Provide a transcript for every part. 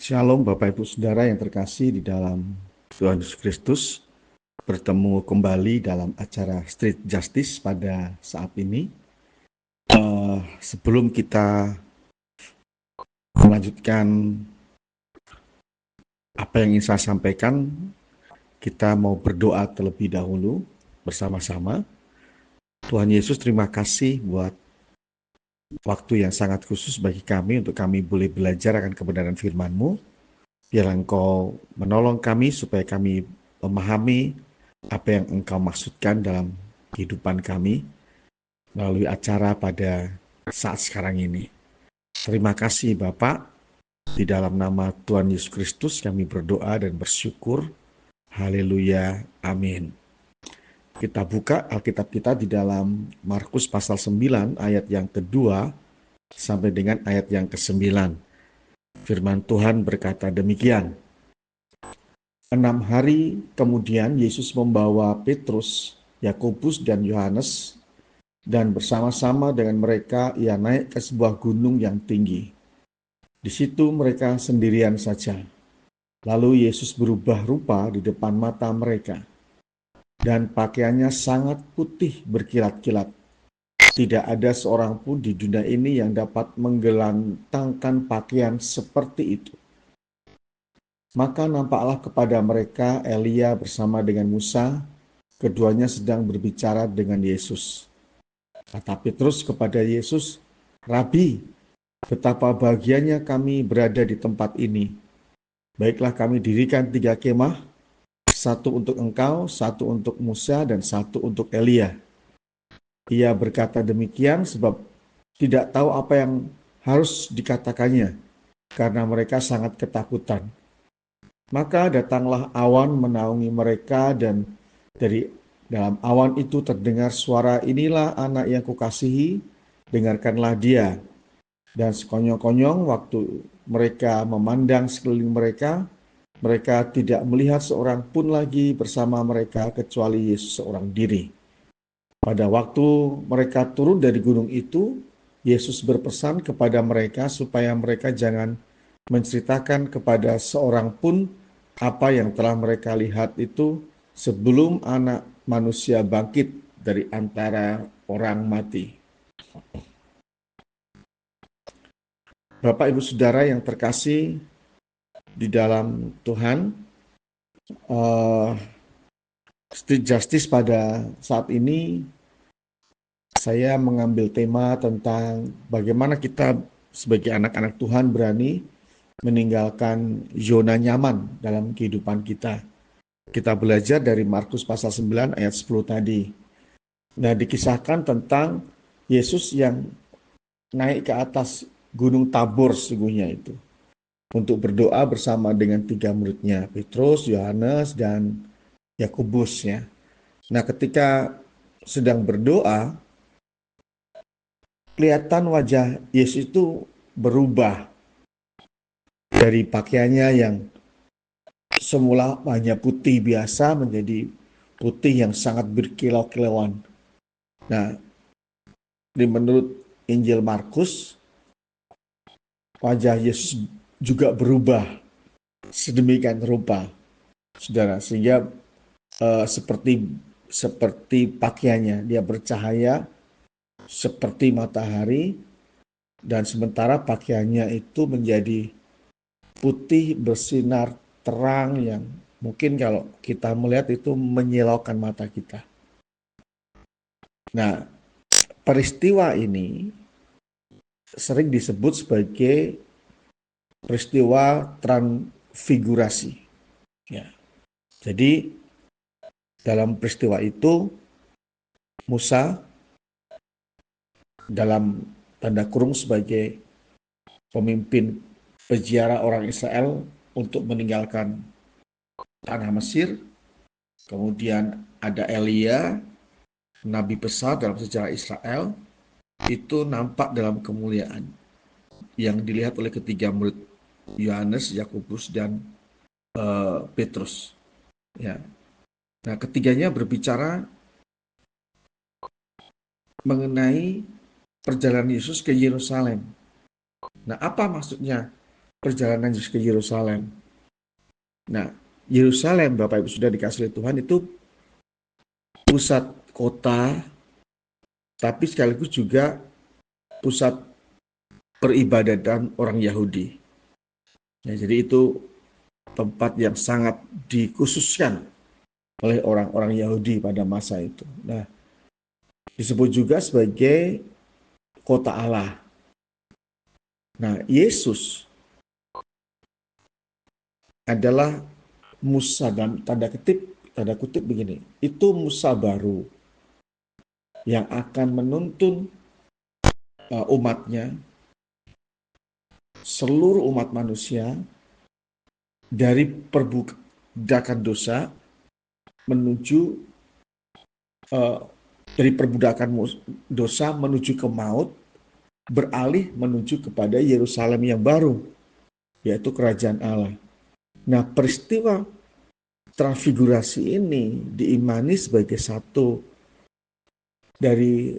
Shalom Bapak Ibu Saudara yang terkasih di dalam Tuhan Yesus Kristus. Bertemu kembali dalam acara Street Justice pada saat ini. Sebelum kita melanjutkan apa yang ingin saya sampaikan, kita mau berdoa terlebih dahulu bersama-sama. Tuhan Yesus, terima kasih buat waktu yang sangat khusus bagi kami untuk kami boleh belajar akan kebenaran firman-Mu. Biarlah Engkau menolong kami supaya kami memahami apa yang Engkau maksudkan dalam kehidupan kami melalui acara pada saat sekarang ini. Terima kasih Bapak, di dalam nama Tuhan Yesus Kristus kami berdoa dan bersyukur. Haleluya, amin. Kita buka Alkitab kita di dalam Markus pasal 9 ayat yang kedua sampai dengan ayat yang ke-9. Firman Tuhan berkata demikian. 6 hari kemudian Yesus membawa Petrus, Yakobus dan Yohanes, dan bersama-sama dengan mereka ia naik ke sebuah gunung yang tinggi. Di situ mereka sendirian saja. Lalu Yesus berubah rupa di depan mata mereka, dan pakaiannya sangat putih berkilat-kilat. Tidak ada seorang pun di dunia ini yang dapat menggelantangkan pakaian seperti itu. Maka nampaklah kepada mereka Elia bersama dengan Musa, keduanya sedang berbicara dengan Yesus. Kata Petrus kepada Yesus, "Rabi, betapa bahagianya kami berada di tempat ini. Baiklah kami dirikan 3 kemah, satu untuk engkau, satu untuk Musa, dan satu untuk Elia." Ia berkata demikian sebab tidak tahu apa yang harus dikatakannya, karena mereka sangat ketakutan. Maka datanglah awan menaungi mereka, dan dari dalam awan itu terdengar suara, "Inilah anak yang kukasihi, dengarkanlah dia." Dan sekonyong-konyong waktu mereka memandang sekeliling mereka, mereka tidak melihat seorang pun lagi bersama mereka kecuali Yesus seorang diri. Pada waktu mereka turun dari gunung itu, Yesus berpesan kepada mereka supaya mereka jangan menceritakan kepada seorang pun apa yang telah mereka lihat itu sebelum Anak Manusia bangkit dari antara orang mati. Bapak Ibu Saudara yang terkasih di dalam Tuhan, Street Justice pada saat ini saya mengambil tema tentang bagaimana kita sebagai anak-anak Tuhan berani meninggalkan zona nyaman dalam kehidupan kita. Kita belajar dari Markus pasal 9 ayat 10 tadi. Nah, dikisahkan tentang Yesus yang naik ke atas Gunung Tabor sesungguhnya itu untuk berdoa bersama dengan 3 muridnya, Petrus, Yohanes, dan Yakobus ya. Nah, ketika sedang berdoa, kelihatan wajah Yesus itu berubah dari pakaiannya yang semula hanya putih biasa menjadi putih yang sangat berkilau-kilauan. Nah, menurut Injil Markus, wajah Yesus juga berubah sedemikian rupa, saudara, sehingga seperti pakaiannya, dia bercahaya seperti matahari, dan sementara pakaiannya itu menjadi putih bersinar terang yang mungkin kalau kita melihat itu menyilaukan mata kita. Nah, peristiwa ini sering disebut sebagai peristiwa transfigurasi. Ya. Jadi dalam peristiwa itu Musa dalam tanda kurung sebagai pemimpin peziarah orang Israel untuk meninggalkan tanah Mesir. Kemudian ada Elia, nabi besar dalam sejarah Israel, itu nampak dalam kemuliaan yang dilihat oleh ketiga murid Yohanes, Yakobus, dan Petrus. Ya. Nah, ketiganya berbicara mengenai perjalanan Yesus ke Yerusalem. Nah, apa maksudnya perjalanan Yesus ke Yerusalem. Nah, Yerusalem, Bapak Ibu sudah dikasih oleh Tuhan, itu pusat kota, tapi sekaligus juga pusat peribadatan orang Yahudi. Ya, jadi itu tempat yang sangat dikhususkan oleh orang-orang Yahudi pada masa itu. Nah, disebut juga sebagai kota Allah. Nah, Yesus adalah Musa, dan tanda kutip begini, itu Musa baru yang akan menuntun umatnya, seluruh umat manusia dari perbudakan dosa menuju uh, dari perbudakan dosa menuju ke maut, beralih menuju kepada Yerusalem yang baru, yaitu kerajaan Allah. Nah, peristiwa transfigurasi ini diimani sebagai satu dari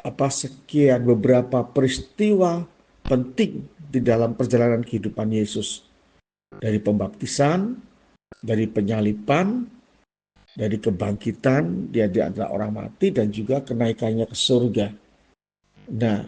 sekian beberapa peristiwa penting di dalam perjalanan kehidupan Yesus. Dari pembaptisan, dari penyalipan, dari kebangkitan dia di antara orang mati, dan juga kenaikannya ke surga. Nah,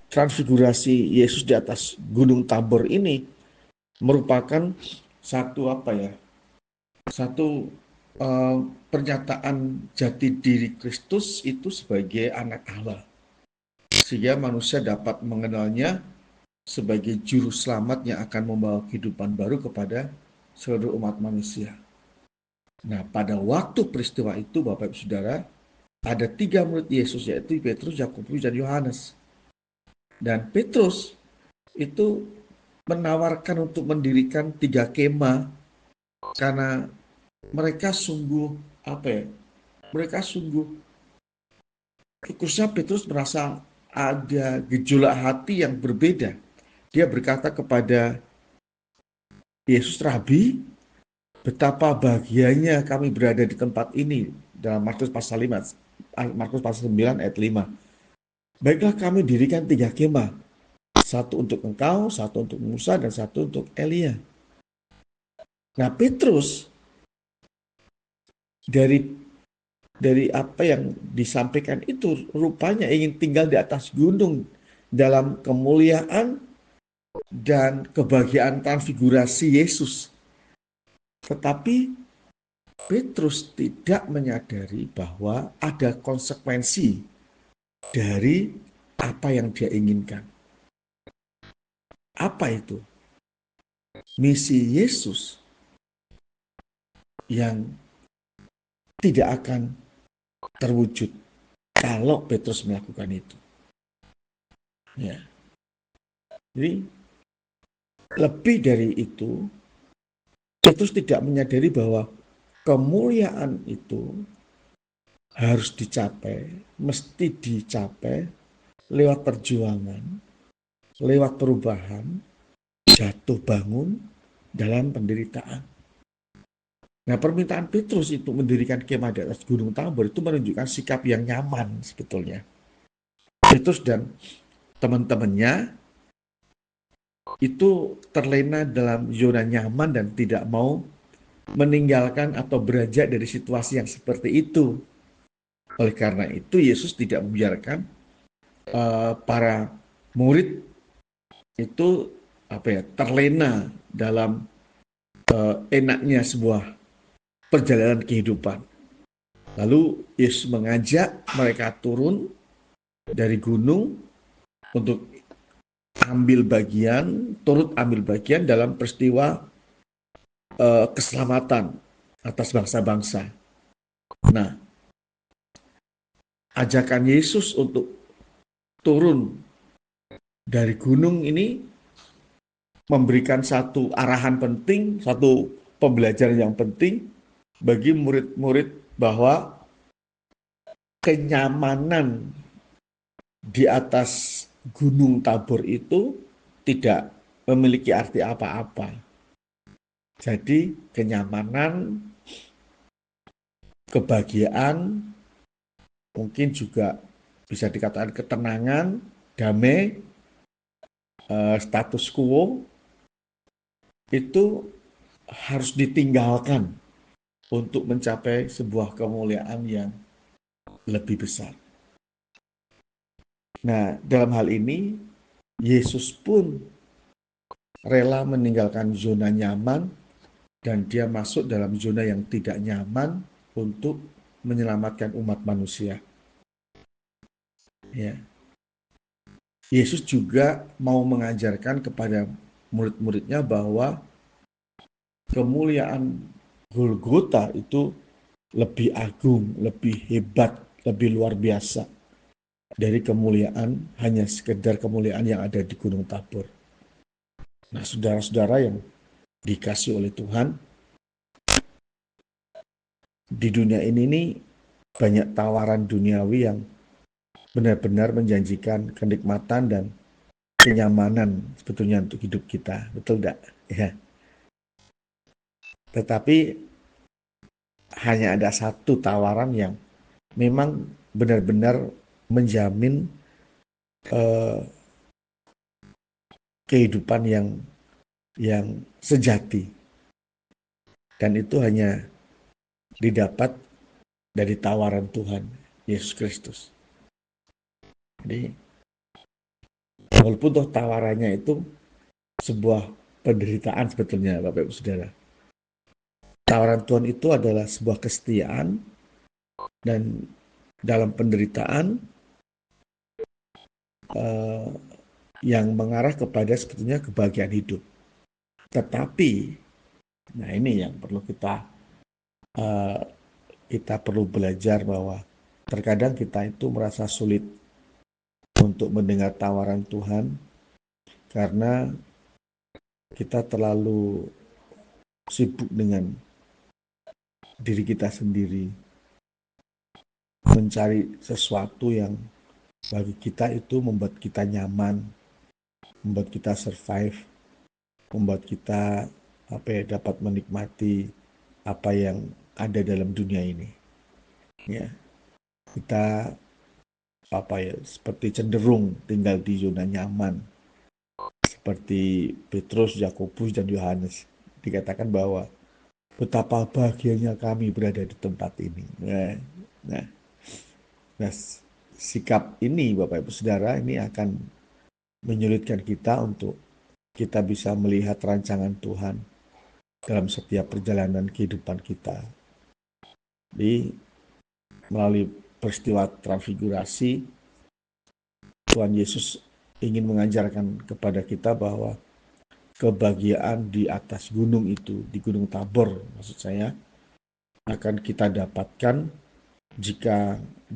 transfigurasi Yesus di atas Gunung Tabor ini merupakan satu satu pernyataan jati diri Kristus itu sebagai anak Allah, sehingga manusia dapat mengenalnya sebagai juru selamat yang akan membawa kehidupan baru kepada seluruh umat manusia. Nah, pada waktu peristiwa itu, Bapak Ibu Saudara, ada 3 murid Yesus, yaitu Petrus, Yakobus, dan Yohanes. Dan Petrus itu menawarkan untuk mendirikan 3 kemah karena mereka sungguh mereka sungguh, khususnya Petrus merasa ada gejolak hati yang berbeda. Dia berkata kepada Yesus, "Rabi, betapa bahagianya kami berada di tempat ini," dalam Markus pasal 5, Markus pasal 9 ayat 5. "Baiklah, kami dirikan 3 kemah, satu untuk engkau, satu untuk Musa, dan satu untuk Elia." Nah, Petrus dari apa yang disampaikan itu rupanya ingin tinggal di atas gunung dalam kemuliaan dan kebahagiaan transfigurasi Yesus. Tetapi Petrus tidak menyadari bahwa ada konsekuensi dari apa yang dia inginkan. Apa itu? Misi Yesus yang tidak akan terwujud kalau Petrus melakukan itu. Ya. Jadi lebih dari itu, Petrus tidak menyadari bahwa kemuliaan itu harus dicapai, mesti dicapai lewat perjuangan, lewat perubahan, jatuh bangun dalam penderitaan. Nah, permintaan Petrus itu mendirikan kemah di atas Gunung Tabor itu menunjukkan sikap yang nyaman sebetulnya. Petrus dan teman-temannya itu terlena dalam zona nyaman dan tidak mau meninggalkan atau beranjak dari situasi yang seperti itu. Oleh karena itu, Yesus tidak membiarkan para murid itu terlena dalam enaknya sebuah perjalanan kehidupan. Lalu Yesus mengajak mereka turun dari gunung untuk turut ambil bagian dalam peristiwa keselamatan atas bangsa-bangsa. Nah, ajakan Yesus untuk turun dari gunung ini memberikan satu arahan penting, satu pembelajaran yang penting bagi murid-murid bahwa kenyamanan di atas Gunung Tabor itu tidak memiliki arti apa-apa. Jadi kenyamanan, kebahagiaan, mungkin juga bisa dikatakan ketenangan, damai, status quo itu harus ditinggalkan untuk mencapai sebuah kemuliaan yang lebih besar. Nah, dalam hal ini Yesus pun rela meninggalkan zona nyaman dan dia masuk dalam zona yang tidak nyaman untuk menyelamatkan umat manusia. Ya. Yesus juga mau mengajarkan kepada murid-muridnya bahwa kemuliaan Golgota itu lebih agung, lebih hebat, lebih luar biasa dari kemuliaan hanya sekedar kemuliaan yang ada di Gunung Tabor. Nah, saudara-saudara yang dikasih oleh Tuhan, di dunia ini nih banyak tawaran duniawi yang benar-benar menjanjikan kenikmatan dan kenyamanan sebetulnya untuk hidup kita, betul tidak? Ya. Tetapi hanya ada satu tawaran yang memang benar-benar menjamin eh, kehidupan yang sejati, dan itu hanya didapat dari tawaran Tuhan Yesus Kristus. Jadi walaupun toh tawarannya itu sebuah penderitaan sebetulnya Bapak Ibu Saudara. Tawaran Tuhan itu adalah sebuah kesetiaan, dan dalam penderitaan eh, yang mengarah kepada sebetulnya kebahagiaan hidup. Tetapi, nah ini yang perlu eh, kita perlu belajar bahwa terkadang kita itu merasa sulit untuk mendengar tawaran Tuhan karena kita terlalu sibuk dengan diri kita sendiri, mencari sesuatu yang bagi kita itu membuat kita nyaman, membuat kita survive, membuat kita dapat menikmati apa yang ada dalam dunia ini. Ya, kita seperti cenderung tinggal di zona nyaman, seperti Petrus, Yakobus, dan Yohanes. Dikatakan bahwa betapa bahagianya kami berada di tempat ini. Nah, nah, sikap ini Bapak Ibu Saudara ini akan menyulitkan kita untuk kita bisa melihat rancangan Tuhan dalam setiap perjalanan kehidupan kita. Melalui peristiwa transfigurasi, Tuhan Yesus ingin mengajarkan kepada kita bahwa kebahagiaan di atas gunung itu, di Gunung Tabor maksud saya, akan kita dapatkan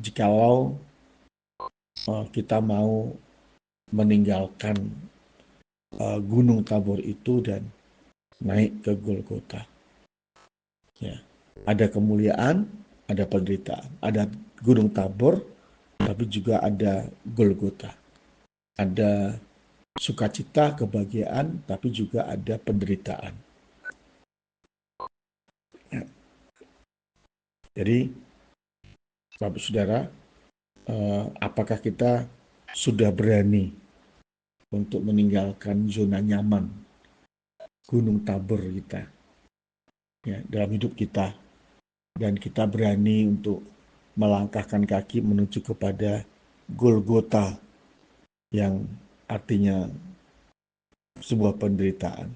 jikalau kita mau meninggalkan Gunung Tabor itu dan naik ke Golgota. Ya. Ada kemuliaan, ada penderitaan, ada Gunung Tabor, tapi juga ada Golgota. Ada sukacita, kebahagiaan, tapi juga ada penderitaan. Ya. Jadi, Bapak Saudara, apakah kita sudah berani untuk meninggalkan zona nyaman Gunung Tabor kita ya, dalam hidup kita, dan kita berani untuk melangkahkan kaki menuju kepada Golgota yang artinya sebuah penderitaan.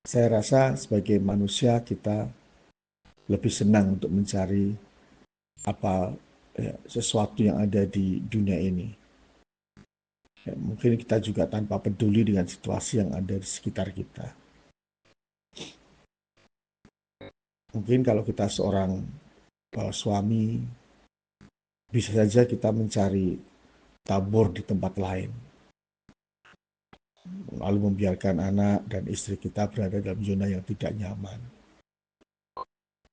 Saya rasa sebagai manusia kita lebih senang untuk mencari sesuatu yang ada di dunia ini. Ya, mungkin kita juga tanpa peduli dengan situasi yang ada di sekitar kita. Mungkin kalau kita seorang suami, bisa saja kita mencari tabur di tempat lain, lalu membiarkan anak dan istri kita berada dalam zona yang tidak nyaman.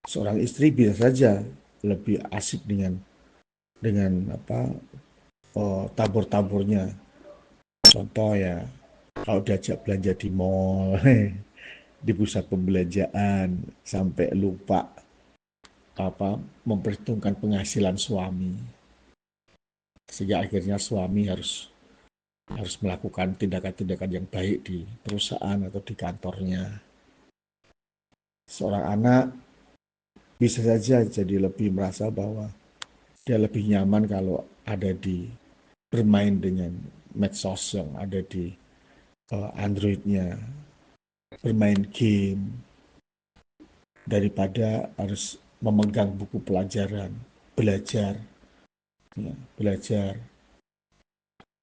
Seorang istri bisa saja lebih asik dengan tabur-taburnya. Contoh ya, kalau diajak belanja di mall, di pusat pembelanjaan, sampai lupa memperhitungkan penghasilan suami, sehingga akhirnya suami harus harus melakukan tindakan-tindakan yang baik di perusahaan atau di kantornya. Seorang anak bisa saja jadi lebih merasa bahwa dia lebih nyaman kalau ada di bermain dengan medsos yang ada di Android-nya, bermain game, daripada harus memegang buku pelajaran, belajar, ya, belajar.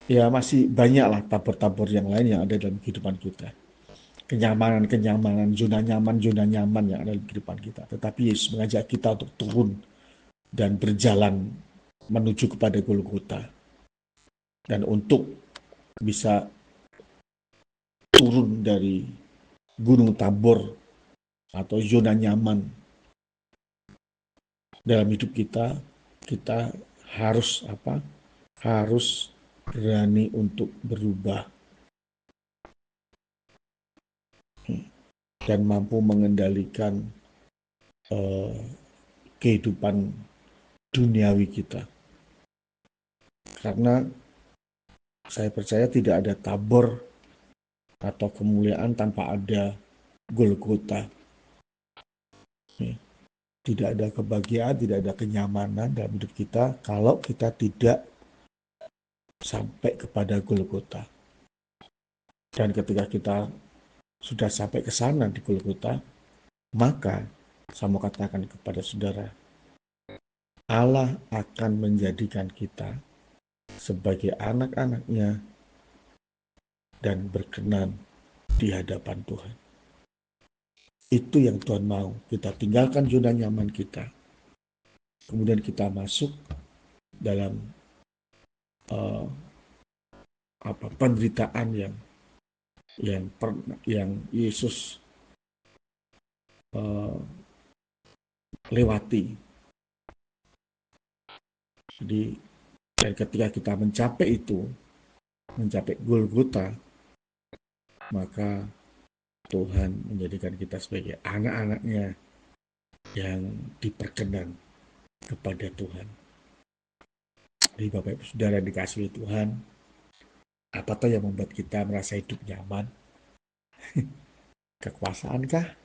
Ya masih banyak lah tabur-tabur yang lain yang ada dalam kehidupan kita. Kenyamanan-kenyamanan, zona nyaman yang ada dalam kehidupan kita. Tetapi Yesus mengajak kita untuk turun dan berjalan menuju kepada Golgota. Dan untuk bisa turun dari Gunung Tabor atau zona nyaman dalam hidup kita, kita harus apa? Harus berani untuk berubah dan mampu mengendalikan kehidupan duniawi kita. Karena saya percaya tidak ada tabor atau kemuliaan tanpa ada Golgota. Tidak ada kebahagiaan, tidak ada kenyamanan dalam hidup kita kalau kita tidak sampai kepada Golgota. Dan ketika kita sudah sampai ke sana di Golgota, maka saya mau katakan kepada saudara, Allah akan menjadikan kita sebagai anak-anaknya dan berkenan di hadapan Tuhan. Itu yang Tuhan mau. Kita tinggalkan zona nyaman kita. Kemudian kita masuk dalam penderitaan yang Yesus lewati. Jadi dan ketika kita mencapai itu, mencapai Golgota, maka Tuhan menjadikan kita sebagai anak-anaknya yang diperkenan kepada Tuhan. Jadi Bapak Ibu Saudara dikasihi Tuhan, apa tuh yang membuat kita merasa hidup nyaman? Kekuasaankah?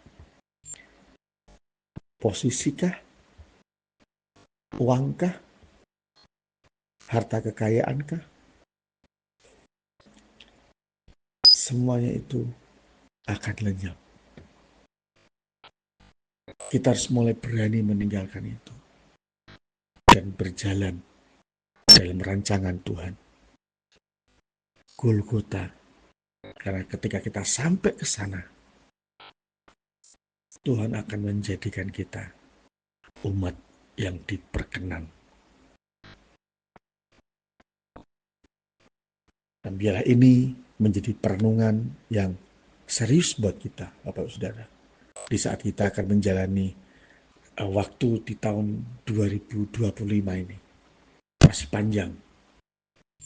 Posisikah? Uangkah? Harta kekayaankah? Semuanya itu akan lenyap. Kita harus mulai berani meninggalkan itu dan berjalan dalam rancangan Tuhan. Golgota. Karena ketika kita sampai ke sana, Tuhan akan menjadikan kita umat yang diperkenan. Dan biarlah ini menjadi perenungan yang serius buat kita, Bapak Saudara. Di saat kita akan menjalani waktu di tahun 2025 ini. Masih panjang.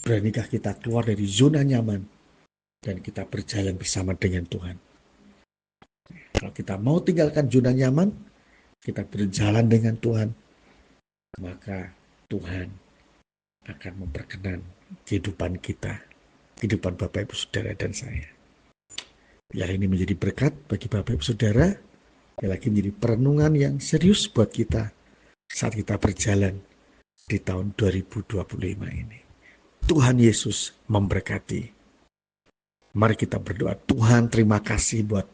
Beranikah kita keluar dari zona nyaman dan kita berjalan bersama dengan Tuhan. Kalau kita mau tinggalkan zona nyaman, kita berjalan dengan Tuhan, maka Tuhan akan memperkenan kehidupan kita, kehidupan Bapak Ibu Saudara dan saya. Biar ini menjadi berkat bagi Bapak Ibu Saudara, biar lagi menjadi perenungan yang serius buat kita saat kita berjalan di tahun 2025 ini. Tuhan Yesus memberkati. Mari kita berdoa. Tuhan, terima kasih buat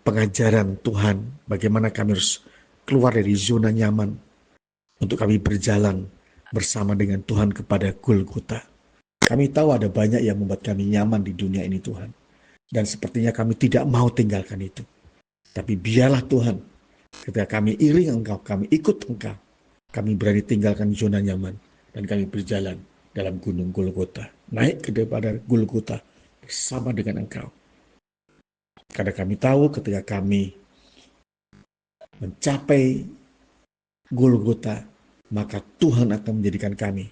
pengajaran Tuhan, bagaimana kami harus keluar dari zona nyaman untuk kami berjalan bersama dengan Tuhan kepada Golgota. Kami tahu ada banyak yang membuat kami nyaman di dunia ini Tuhan, dan sepertinya kami tidak mau tinggalkan itu. Tapi biarlah Tuhan, ketika kami iring Engkau, kami ikut Engkau, kami berani tinggalkan zona nyaman dan kami berjalan dalam gunung Golgota, naik ke daripada Golgota bersama dengan Engkau. Karena kami tahu ketika kami mencapai Golgota, maka Tuhan akan menjadikan kami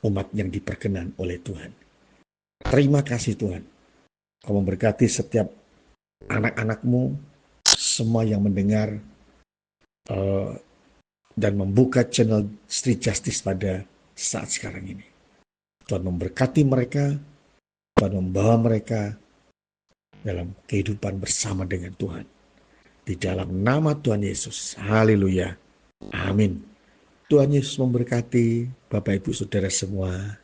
umat yang diperkenan oleh Tuhan. Terima kasih Tuhan. Kau memberkati setiap anak-anak-Mu, semua yang mendengar dan membuka channel Street Justice pada saat sekarang ini. Tuhan memberkati mereka, Tuhan membawa mereka dalam kehidupan bersama dengan Tuhan. Di dalam nama Tuhan Yesus. Haleluya. Amin. Tuhan Yesus memberkati Bapak Ibu Saudara semua.